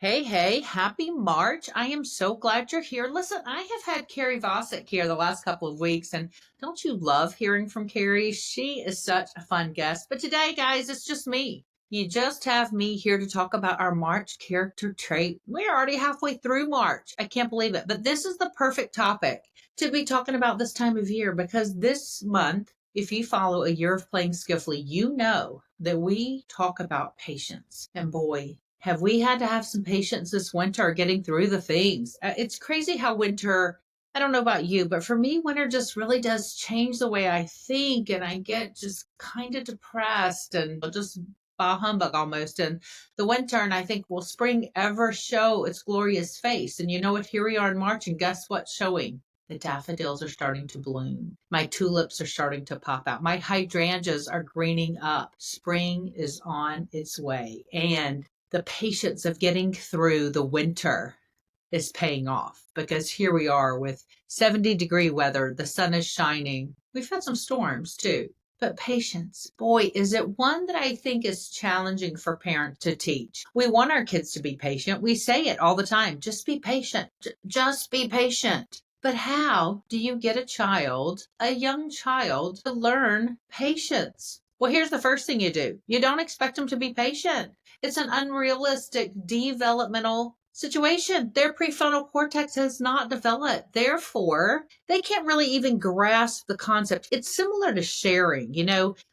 Hey, hey, happy March. I am so glad you're here. Listen, I have had Carrie Vossick here the last couple of weeks, and don't you love hearing from Carrie? She is such a fun guest. But today, guys, it's just me. You just have me here to talk about our March character trait. We're already halfway through March. I can't believe it. But this is the perfect topic to be talking about this time of year because this month, if you follow A Year of Playing Skillfully, you know that we talk about patience. And boy, have we had to have some patience this winter getting through the things. It's crazy how winter, I don't know about you, but for me, winter just really does change the way I think, and I get just kind of depressed and just bah humbug almost. And the winter, and I think, will spring ever show its glorious face? And you know what? Here we are in March, and guess what's showing? The daffodils are starting to bloom. My tulips are starting to pop out. My hydrangeas are greening up. Spring is on its way. And the patience of getting through the winter is paying off because here we are with 70-degree weather. The sun is shining. We've had some storms too. But patience, boy, is it one that I think is challenging for parents to teach. We want our kids to be patient. We say it all the time. Just be patient. Just be patient. But how do you get a young child, to learn patience? Well, here's the first thing you do. You don't expect them to be patient. It's an unrealistic developmental situation. Their prefrontal cortex has not developed. Therefore, they can't really even grasp the concept. It's similar to sharing.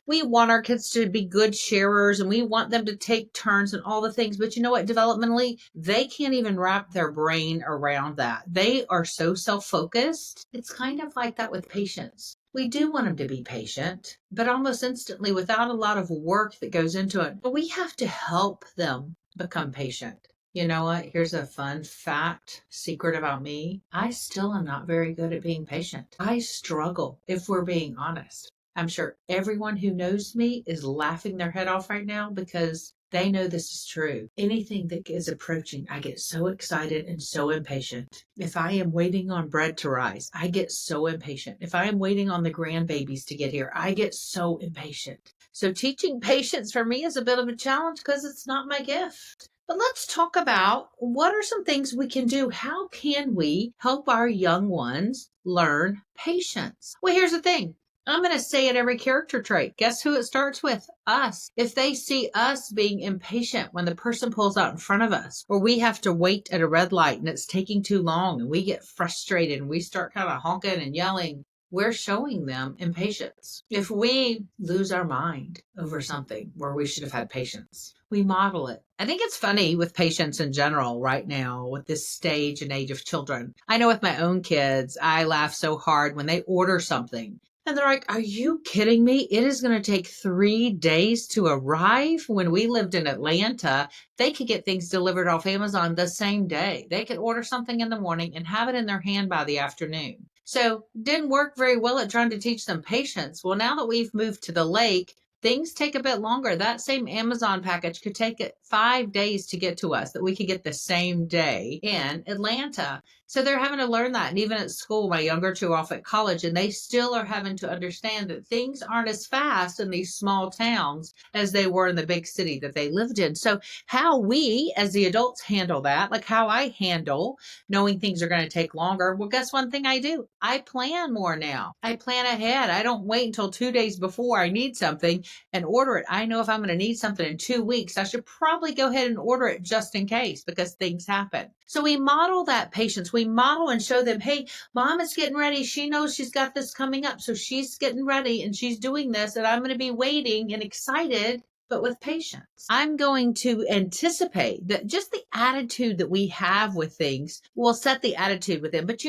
We want our kids to be good sharers and we want them to take turns and all the things. But you know what? Developmentally, they can't even wrap their brain around that. They are so self-focused. It's kind of like that with patience. We do want them to be patient, but almost instantly without a lot of work that goes into it. But we have to help them become patient. You know what? Here's a fun fact, secret about me. I still am not very good at being patient. I struggle, if we're being honest. I'm sure everyone who knows me is laughing their head off right now because they know this is true. Anything that is approaching, I get so excited and so impatient. If I am waiting on bread to rise, I get so impatient. If I am waiting on the grandbabies to get here, I get so impatient. So teaching patience for me is a bit of a challenge because it's not my gift. But let's talk about what are some things we can do. How can we help our young ones learn patience? Well, here's the thing. I'm going to say it every character trait. Guess who it starts with? Us. If they see us being impatient when the person pulls out in front of us, or we have to wait at a red light and it's taking too long and we get frustrated and we start kind of honking and yelling, we're showing them impatience. If we lose our mind over something where we should have had patience, we model it. I think it's funny with patience in general right now with this stage and age of children. I know with my own kids, I laugh so hard when they order something. And they're like, are you kidding me? It is going to take 3 days to arrive. When we lived in Atlanta, they could get things delivered off Amazon the same day. They could order something in the morning and have it in their hand by the afternoon. So didn't work very well at trying to teach them patience. Well, now that we've moved to the lake, things take a bit longer. That same Amazon package could take it 5 days to get to us that we could get the same day in Atlanta. So they're having to learn that. And even at school, my younger two are off at college, and they still are having to understand that things aren't as fast in these small towns as they were in the big city that they lived in. So how we as the adults handle that, like how I handle knowing things are going to take longer. Well, guess one thing I do? I plan more now. I plan ahead. I don't wait until 2 days before I need something and order it. I know if I'm going to need something in 2 weeks, I should probably go ahead and order it just in case because things happen. So we model that patience. We model and show them, hey, mom is getting ready. She knows she's got this coming up. So she's getting ready and she's doing this and I'm going to be waiting and excited, but with patience. I'm going to anticipate that just the attitude that we have with things will set the attitude with them. But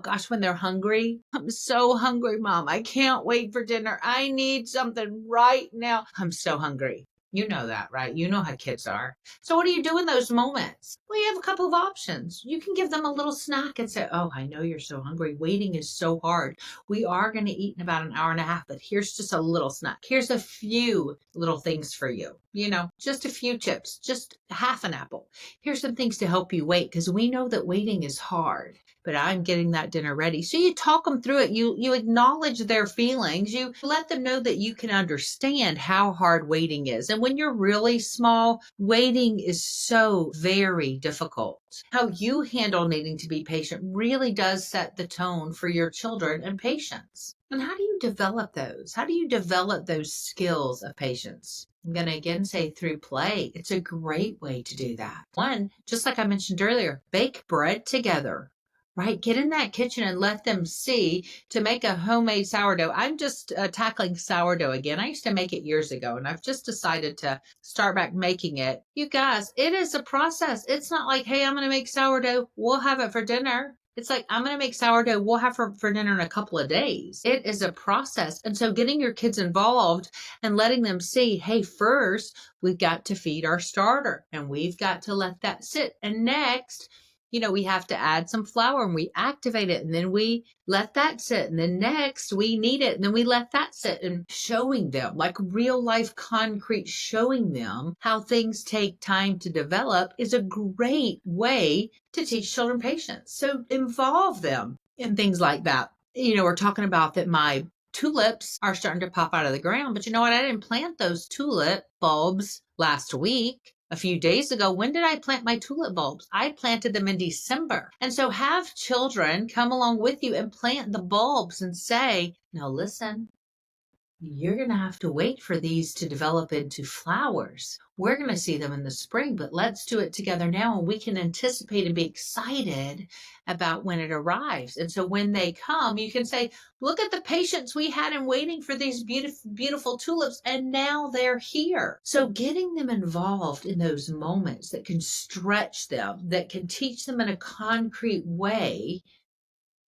gosh, when they're hungry, I'm so hungry, mom. I can't wait for dinner. I need something right now. I'm so hungry. You know that, right? You know how kids are. So what do you do in those moments? Well, you have a couple of options. You can give them a little snack and say, oh, I know you're so hungry. Waiting is so hard. We are going to eat in about an hour and a half, but here's just a little snack. Here's a few little things for you. Just a few chips, just half an apple. Here's some things to help you wait because we know that waiting is hard, but I'm getting that dinner ready. So you talk them through it. You acknowledge their feelings. You let them know that you can understand how hard waiting is. then when you're really small, waiting is so very difficult. How you handle needing to be patient really does set the tone for your children and patience. And how do you develop those? How do you develop those skills of patience? I'm going to again say through play. It's a great way to do that. One, just like I mentioned earlier, bake bread together. Right? Get in that kitchen and let them see to make a homemade sourdough. I'm just tackling sourdough again. I used to make it years ago, and I've just decided to start back making it. You guys, it is a process. It's not like, hey, I'm going to make sourdough. We'll have it for dinner. It's like, I'm going to make sourdough. We'll have for dinner in a couple of days. It is a process. And so getting your kids involved and letting them see, hey, first, we've got to feed our starter, and we've got to let that sit. And next, we have to add some flour and we activate it and then we let that sit. And then next we knead it and then we let that sit, and showing them like real life concrete, showing them how things take time to develop is a great way to teach children patience. So involve them in things like that. We're talking about that my tulips are starting to pop out of the ground, but you know what? I didn't plant those tulip bulbs last week. A few days ago, when did I plant my tulip bulbs? I planted them in December. And so have children come along with you and plant the bulbs and say, now listen, you're going to have to wait for these to develop into flowers. We're going to see them in the spring, but let's do it together now, and we can anticipate and be excited about when it arrives. And so when they come, you can say, look at the patience we had in waiting for these beautiful, beautiful tulips, and now they're here. So getting them involved in those moments that can stretch them, that can teach them in a concrete way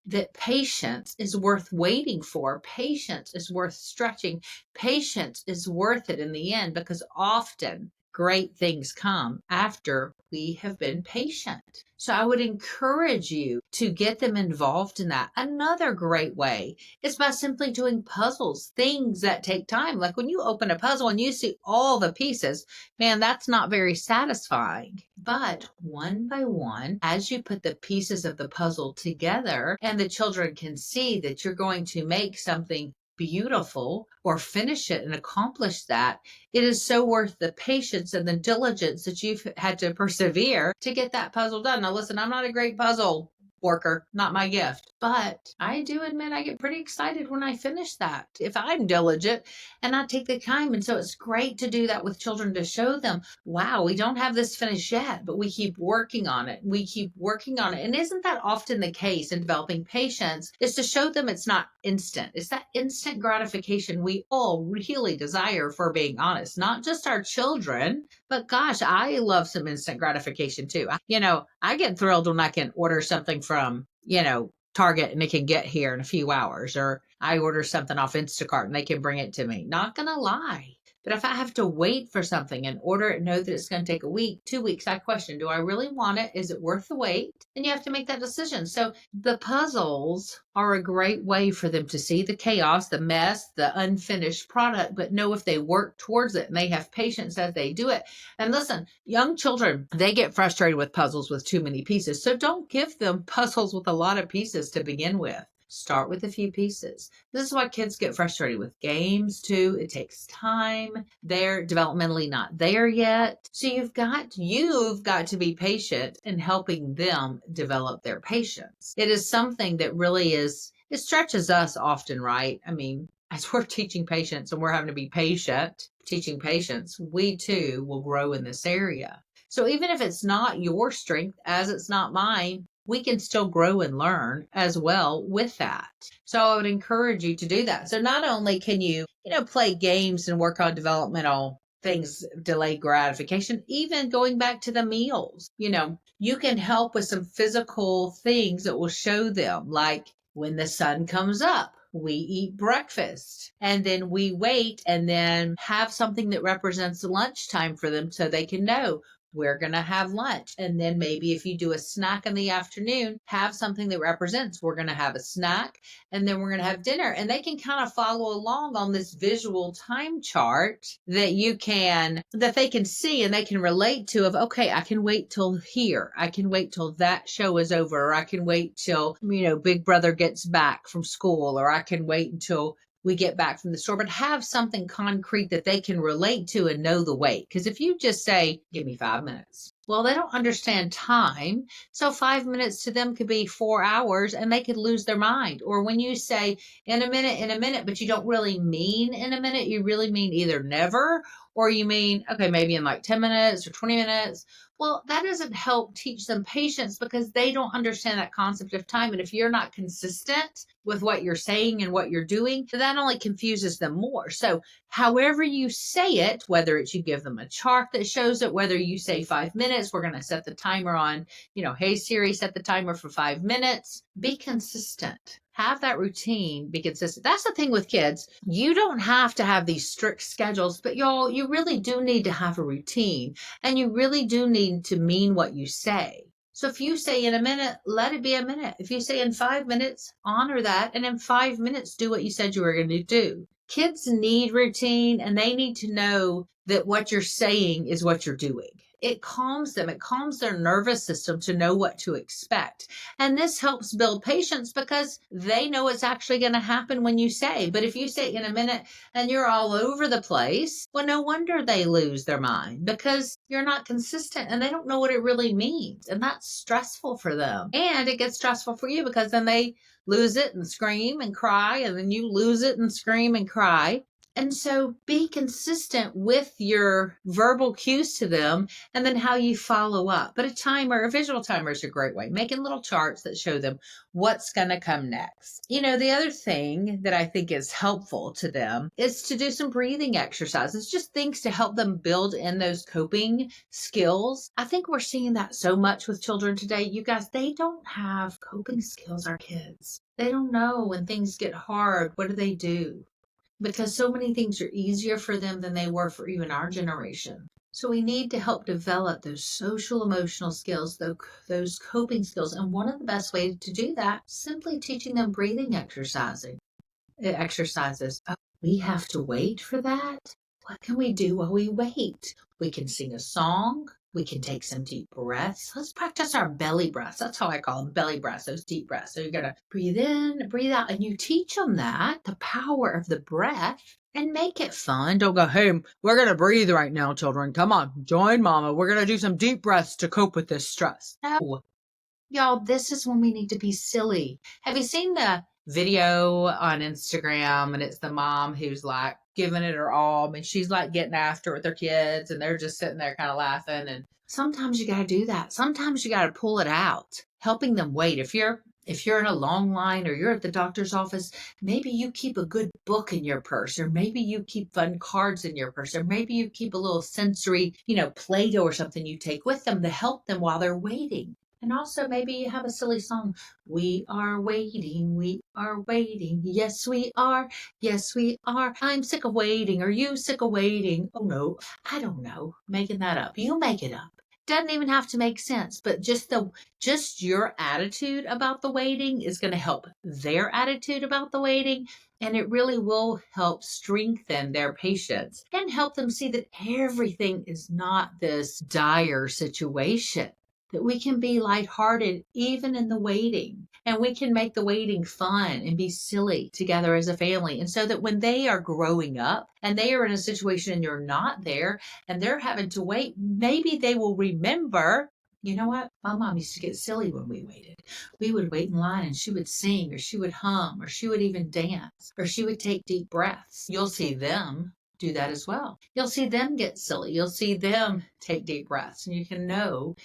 that patience is worth waiting for. Patience is worth stretching. Patience is worth it in the end, because often great things come after we have been patient. So I would encourage you to get them involved in that. Another great way is by simply doing puzzles, things that take time. Like when you open a puzzle and you see all the pieces, man, that's not very satisfying. But one by one, as you put the pieces of the puzzle together and the children can see that you're going to make something beautiful or finish it and accomplish that, it is so worth the patience and the diligence that you've had to persevere to get that puzzle done. Now, listen, I'm not a great puzzle worker, not my gift, but I do admit I get pretty excited when I finish that if I'm diligent and I take the time. And so it's great to do that with children, to show them, wow, we don't have this finished yet, but we keep working on it. We keep working on it. And isn't that often the case in developing patience, is to show them it's not instant. It's that instant gratification we all really desire, for being honest, not just our children, but gosh, I love some instant gratification too. I get thrilled when I can order something from, Target and it can get here in a few hours, or I order something off Instacart and they can bring it to me. Not going to lie. But if I have to wait for something and order it, know that it's going to take a week, 2 weeks, I question, do I really want it? Is it worth the wait? And you have to make that decision. So the puzzles are a great way for them to see the chaos, the mess, the unfinished product, but know if they work towards it and they have patience as they do it. And listen, young children, they get frustrated with puzzles with too many pieces. So don't give them puzzles with a lot of pieces to begin with. Start with a few pieces. This is why kids get frustrated with games too. It takes time. They're developmentally not there yet. So you've got to be patient in helping them develop their patience. It is something that really it stretches us often, right? I mean, as we're teaching patience and we're having to be patient, teaching patience, we too will grow in this area. So even if it's not your strength, as it's not mine, we can still grow and learn as well with that. So I would encourage you to do that. So not only can you, play games and work on developmental things, delayed gratification, even going back to the meals, you can help with some physical things that will show them, like when the sun comes up, we eat breakfast and then we wait and then have something that represents lunchtime for them so they can know we're going to have lunch. And then maybe if you do a snack in the afternoon, have something that represents we're going to have a snack and then we're going to have dinner. And they can kind of follow along on this visual time chart that they can see and they can relate to, of, okay, I can wait till here. I can wait till that show is over. Or I can wait till, Big Brother gets back from school, or I can wait until we get back from the store, but have something concrete that they can relate to and know the weight. Because if you just say, give me 5 minutes, well, they don't understand time. So 5 minutes to them could be 4 hours and they could lose their mind. Or when you say in a minute, but you don't really mean in a minute, you really mean either never or you mean, okay, maybe in like 10 minutes or 20 minutes. Well, that doesn't help teach them patience because they don't understand that concept of time. And if you're not consistent with what you're saying and what you're doing, that only confuses them more. So, however you say it, whether it's you give them a chart that shows it, whether you say 5 minutes, we're going to set the timer on, hey Siri, set the timer for 5 minutes, be consistent. Have that routine, be consistent. That's the thing with kids. You don't have to have these strict schedules, but y'all, you really do need to have a routine and you really do need to mean what you say. So if you say in a minute, let it be a minute. If you say in 5 minutes, honor that. And in 5 minutes, do what you said you were going to do. Kids need routine and they need to know that what you're saying is what you're doing. It calms them. It calms their nervous system to know what to expect. And this helps build patience because they know it's actually going to happen when you say. But if you say in a minute and you're all over the place, well, no wonder they lose their mind because you're not consistent and they don't know what it really means. And that's stressful for them. And it gets stressful for you because then they lose it and scream and cry, and then you lose it and scream and cry. And so be consistent with your verbal cues to them and then how you follow up. But a visual timer is a great way, making little charts that show them what's going to come next. The other thing that I think is helpful to them is to do some breathing exercises, just things to help them build in those coping skills. I think we're seeing that so much with children today. You guys, they don't have coping skills, our kids. They don't know when things get hard, what do they do? Because so many things are easier for them than they were for even our generation. So we need to help develop those social emotional skills, those coping skills. And one of the best ways to do that, simply teaching them breathing exercises. Oh, we have to wait for that? What can we do while we wait? We can sing a song. We can take some deep breaths. Let's practice our belly breaths. That's how I call them, belly breaths, those deep breaths. So you're going to breathe in, breathe out, and you teach them that, the power of the breath, and make it fun. Don't go, hey, we're going to breathe right now, children. Come on, join mama. We're going to do some deep breaths to cope with this stress. No. Y'all, this is when we need to be silly. Have you seen the video on Instagram and it's the mom who's like giving it her all and she's like getting after it with her kids and they're just sitting there kind of laughing? And sometimes you got to do that. Sometimes you got to pull it out, helping them wait. If you're in a long line or you're at the doctor's office, maybe you keep a good book in your purse, or maybe you keep fun cards in your purse, or maybe you keep a little sensory, Play-Doh or something you take with them to help them while they're waiting. And also maybe you have a silly song. We are waiting. We are waiting. Yes, we are. Yes, we are. I'm sick of waiting. Are you sick of waiting? Oh, no. I don't know. Making that up. You make it up. Doesn't even have to make sense, but just your attitude about the waiting is going to help their attitude about the waiting. And it really will help strengthen their patience and help them see that everything is not this dire situation. That we can be lighthearted even in the waiting, and we can make the waiting fun and be silly together as a family. And so that when they are growing up and they are in a situation and you're not there and they're having to wait, maybe they will remember, you know what? My mom used to get silly when we waited. We would wait in line and she would sing or she would hum or she would even dance or she would take deep breaths. You'll see them do that as well. You'll see them get silly. You'll see them take deep breaths, and you can know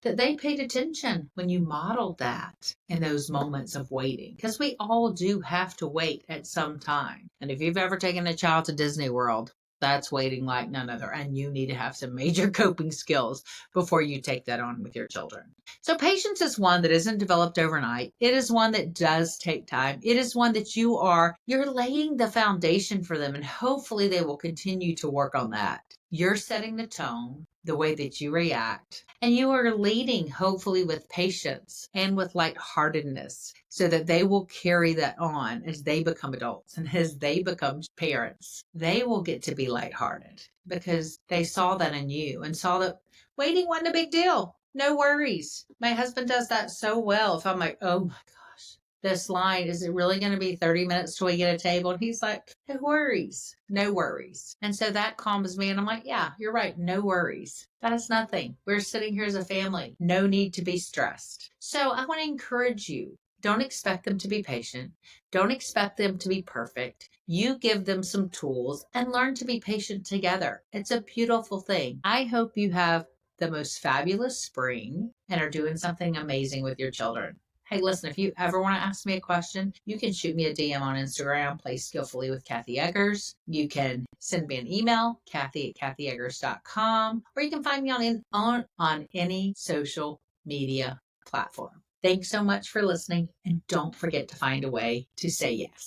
that they paid attention when you modeled that in those moments of waiting. Because we all do have to wait at some time. And if you've ever taken a child to Disney World, that's waiting like none other. And you need to have some major coping skills before you take that on with your children. So patience is one that isn't developed overnight. It is one that does take time. It is one that you're laying the foundation for them. And hopefully they will continue to work on that. You're setting the tone, the way that you react, and you are leading hopefully with patience and with lightheartedness so that they will carry that on as they become adults and as they become parents. They will get to be lighthearted because they saw that in you and saw that waiting wasn't a big deal. No worries. My husband does that so well. If I'm like, oh my gosh, this line, is it really going to be 30 minutes till we get a table? And he's like, no worries, no worries. And so that calms me. And I'm like, yeah, you're right. No worries. That is nothing. We're sitting here as a family. No need to be stressed. So I want to encourage you. Don't expect them to be patient. Don't expect them to be perfect. You give them some tools and learn to be patient together. It's a beautiful thing. I hope you have the most fabulous spring and are doing something amazing with your children. Hey, listen, if you ever want to ask me a question, you can shoot me a DM on Instagram, Play Skillfully with Kathy Eggers. You can send me an email, Kathy@kathyeggers.com, or you can find me on any social media platform. Thanks so much for listening, and don't forget to find a way to say yes.